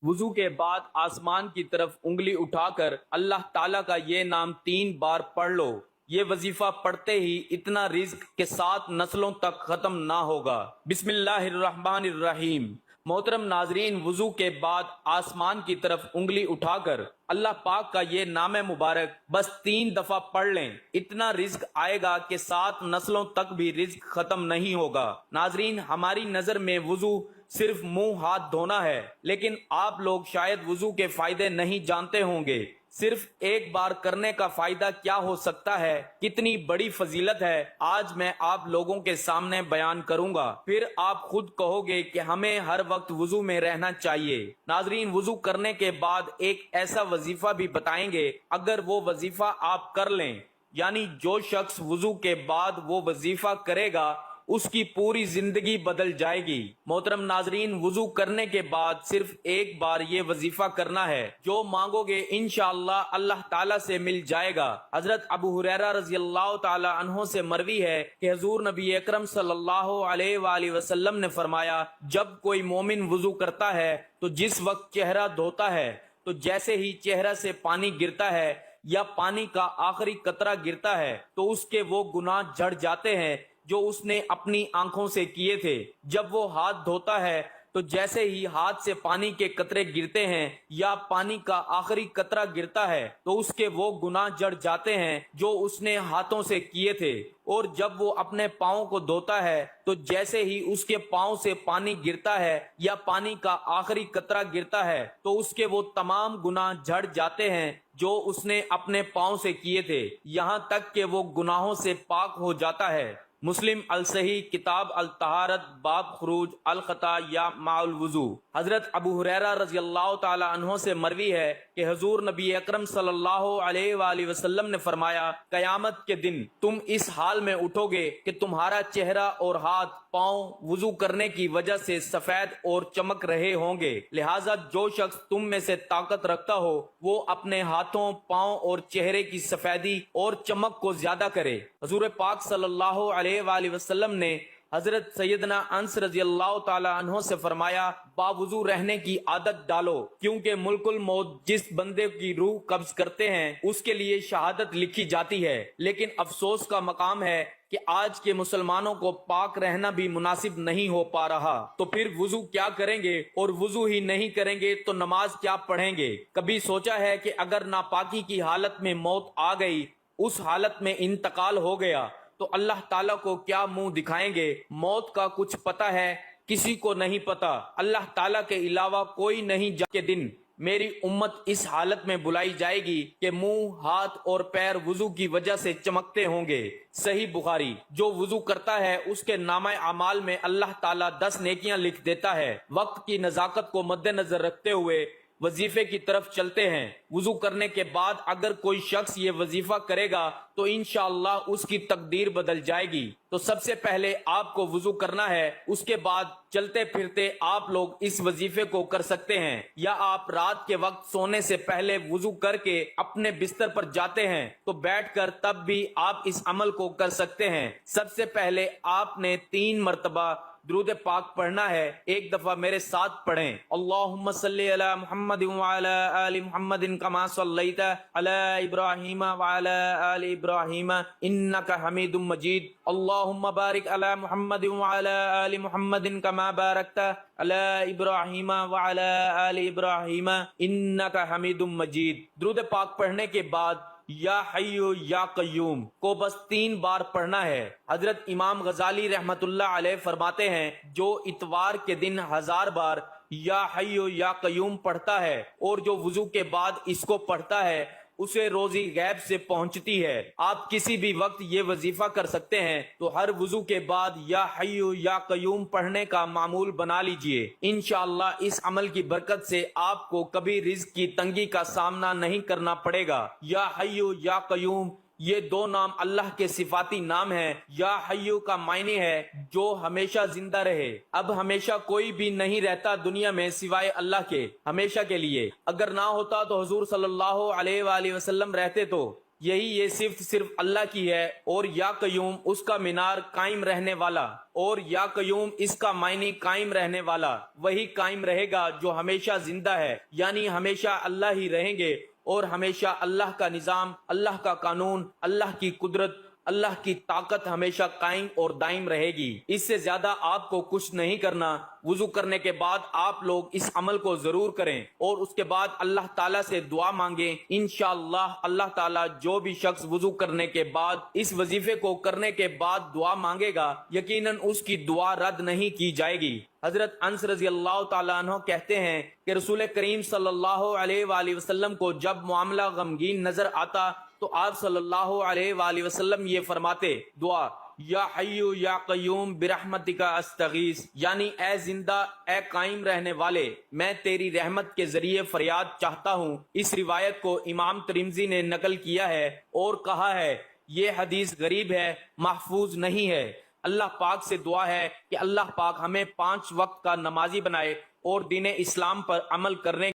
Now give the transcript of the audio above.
وضو کے بعد آسمان کی طرف انگلی اٹھا کر اللہ تعالیٰ کا یہ نام 3 بار پڑھ لو۔ یہ وظیفہ پڑھتے ہی اتنا رزق کے 7 نسلوں تک ختم نہ ہوگا۔ بسم اللہ الرحمن الرحیم۔ محترم ناظرین، وضو کے بعد آسمان کی طرف انگلی اٹھا کر اللہ پاک کا یہ نام مبارک بس 3 دفعہ پڑھ لیں، اتنا رزق آئے گا کہ 7 نسلوں تک بھی رزق ختم نہیں ہوگا۔ ناظرین، ہماری نظر میں وضو صرف منہ ہاتھ دھونا ہے، لیکن آپ لوگ شاید وضو کے فائدے نہیں جانتے ہوں گے۔ صرف ایک بار کرنے کا فائدہ کیا ہو سکتا ہے، کتنی بڑی فضیلت ہے، آج میں آپ لوگوں کے سامنے بیان کروں گا، پھر آپ خود کہو گے کہ ہمیں ہر وقت وضو میں رہنا چاہیے۔ ناظرین، وضو کرنے کے بعد ایک ایسا وظیفہ بھی بتائیں گے، اگر وہ وظیفہ آپ کر لیں، یعنی جو شخص وضو کے بعد وہ وظیفہ کرے گا اس کی پوری زندگی بدل جائے گی۔ محترم ناظرین، وضو کرنے کے بعد صرف ایک بار یہ وظیفہ کرنا ہے، جو مانگو گے انشاءاللہ اللہ تعالیٰ سے مل جائے گا۔ حضرت ابو ہریرہ رضی اللہ تعالی عنہ سے مروی ہے کہ حضور نبی اکرم صلی اللہ علیہ وآلہ وسلم نے فرمایا، جب کوئی مومن وضو کرتا ہے تو جس وقت چہرہ دھوتا ہے تو جیسے ہی چہرہ سے پانی گرتا ہے یا پانی کا آخری قطرہ گرتا ہے تو اس کے وہ گناہ جھڑ جاتے ہیں جو اس نے اپنی آنکھوں سے کیے تھے۔ جب وہ ہاتھ دھوتا ہے تو جیسے ہی ہاتھ سے پانی کے قطرے گرتے ہیں یا پانی کا آخری قطرہ گرتا ہے تو اس کے وہ گناہ جڑ جاتے ہیں جو اس نے ہاتھوں سے کیے تھے۔ اور جب وہ اپنے پاؤں کو دھوتا ہے تو جیسے ہی اس کے پاؤں سے پانی گرتا ہے یا پانی کا آخری قطرہ گرتا ہے تو اس کے وہ تمام گناہ جھڑ جاتے ہیں جو اس نے اپنے پاؤں سے کیے تھے، یہاں تک کہ وہ گناہوں سے پاک ہو جاتا ہے۔ مسلم الصحیح کتاب الطہارت باب خروج الخطا یا مع الوضو۔ حضرت ابو ہریرہ رضی اللہ تعالی عنہ سے مروی ہے کہ حضور نبی اکرم صلی اللہ علیہ وآلہ وسلم نے فرمایا، قیامت کے دن تم اس حال میں اٹھو گے کہ تمہارا چہرہ اور ہاتھ پاؤں وضو کرنے کی وجہ سے سفید اور چمک رہے ہوں گے، لہٰذا جو شخص تم میں سے طاقت رکھتا ہو وہ اپنے ہاتھوں، پاؤں اور چہرے کی سفیدی اور چمک کو زیادہ کرے۔ حضور پاک صلی اللہ علیہ وآلہ وسلم نے حضرت سیدنا انس رضی اللہ تعالی عنہ سے فرمایا، باوضو رہنے کی عادت ڈالو، کیونکہ ملک الموت جس بندے کی روح قبض کرتے ہیں اس کے لیے شہادت لکھی جاتی ہے، لیکن افسوس کا مقام ہے کہ آج کے مسلمانوں کو پاک رہنا بھی مناسب نہیں ہو پا رہا، تو پھر وضو کیا کریں گے؟ اور وضو ہی نہیں کریں گے تو نماز کیا پڑھیں گے؟ کبھی سوچا ہے کہ اگر ناپاکی کی حالت میں موت آ گئی، اس حالت میں انتقال ہو گیا تو اللہ تعالیٰ کو کیا منہ دکھائیں گے؟ موت کا کچھ پتہ ہے؟ کسی کو نہیں پتا، اللہ تعالیٰ کے علاوہ کوئی نہیں جانتا کہ دن میری امت اس حالت میں بلائی جائے گی کہ منہ، ہاتھ اور پیر وضو کی وجہ سے چمکتے ہوں گے۔ صحیح بخاری۔ جو وضو کرتا ہے اس کے نامہ اعمال میں اللہ تعالیٰ 10 نیکیاں لکھ دیتا ہے۔ وقت کی نزاکت کو مد نظر رکھتے ہوئے وظیفے کی طرف چلتے ہیں۔ وضو کرنے کے بعد اگر کوئی شخص یہ وظیفہ کرے گا تو انشاءاللہ اس کی تقدیر بدل جائے گی۔ تو سب سے پہلے آپ کو وضو کرنا ہے، اس کے بعد چلتے پھرتے آپ لوگ اس وظیفے کو کر سکتے ہیں، یا آپ رات کے وقت سونے سے پہلے وضو کر کے اپنے بستر پر جاتے ہیں تو بیٹھ کر تب بھی آپ اس عمل کو کر سکتے ہیں۔ سب سے پہلے آپ نے 3 مرتبہ درود پاک پڑھنا ہے۔ ایک دفعہ میرے ساتھ پڑھیں، اللہم صلی علی محمد وعلی آل محمد کما صلیت علی ابراہیم وعلی آل ابراہیم انک حمید مجید، اللہم بارک علی محمد وعلی آل محمد کما بارکت علی ابراہیم وعلی آل ابراہیم انک حمید مجید۔ درود پاک پڑھنے کے بعد یا حی یا قیوم کو بس 3 بار پڑھنا ہے۔ حضرت امام غزالی رحمت اللہ علیہ فرماتے ہیں، جو اتوار کے دن 1000 بار یا حی یا قیوم پڑھتا ہے اور جو وضو کے بعد اس کو پڑھتا ہے اسے روزی غیب سے پہنچتی ہے۔ آپ کسی بھی وقت یہ وظیفہ کر سکتے ہیں، تو ہر وضو کے بعد یا حی یا قیوم پڑھنے کا معمول بنا لیجئے۔ انشاءاللہ اس عمل کی برکت سے آپ کو کبھی رزق کی تنگی کا سامنا نہیں کرنا پڑے گا۔ یا حی یا قیوم یہ 2 نام اللہ کے صفاتی نام ہیں۔ یا حیو کا معنی ہے جو ہمیشہ زندہ رہے۔ اب ہمیشہ کوئی بھی نہیں رہتا دنیا میں سوائے اللہ کے، ہمیشہ کے لیے۔ اگر نہ ہوتا تو حضور صلی اللہ علیہ وآلہ وسلم رہتے تو یہی یہ صرف اللہ کی ہے، اور یا قیوم اس کا مینار قائم رہنے والا، اور یا قیوم اس کا معنی قائم رہنے والا، وہی قائم رہے گا جو ہمیشہ زندہ ہے، یعنی ہمیشہ اللہ ہی رہیں گے، اور ہمیشہ اللہ کا نظام، اللہ کا قانون، اللہ کی قدرت، اللہ کی طاقت ہمیشہ قائم اور دائم رہے گی۔ اس سے زیادہ آپ کو کچھ نہیں کرنا۔ وضو کرنے کے بعد آپ لوگ اس عمل کو ضرور کریں، اور اس کے بعد اللہ تعالیٰ سے دعا مانگیں۔ انشاءاللہ اللہ تعالیٰ جو بھی شخص وضو کرنے کے بعد اس وظیفے کو کرنے کے بعد دعا مانگے گا، یقیناً اس کی دعا رد نہیں کی جائے گی۔ حضرت انس رضی اللہ تعالیٰ عنہ کہتے ہیں کہ رسول کریم صلی اللہ علیہ وآلہ وسلم کو جب معاملہ غمگین نظر آتا تو آپ صلی اللہ علیہ وآلہ وسلم یہ فرماتے، دعا یا حی یا قیوم برحمتک استغیث، یعنی اے زندہ، اے قائم رہنے والے، میں تیری رحمت کے ذریعے فریاد چاہتا ہوں۔ اس روایت کو امام ترمذی نے نقل کیا ہے اور کہا ہے یہ حدیث غریب ہے، محفوظ نہیں ہے۔ اللہ پاک سے دعا ہے کہ اللہ پاک ہمیں 5 وقت کا نمازی بنائے اور دین اسلام پر عمل کرنے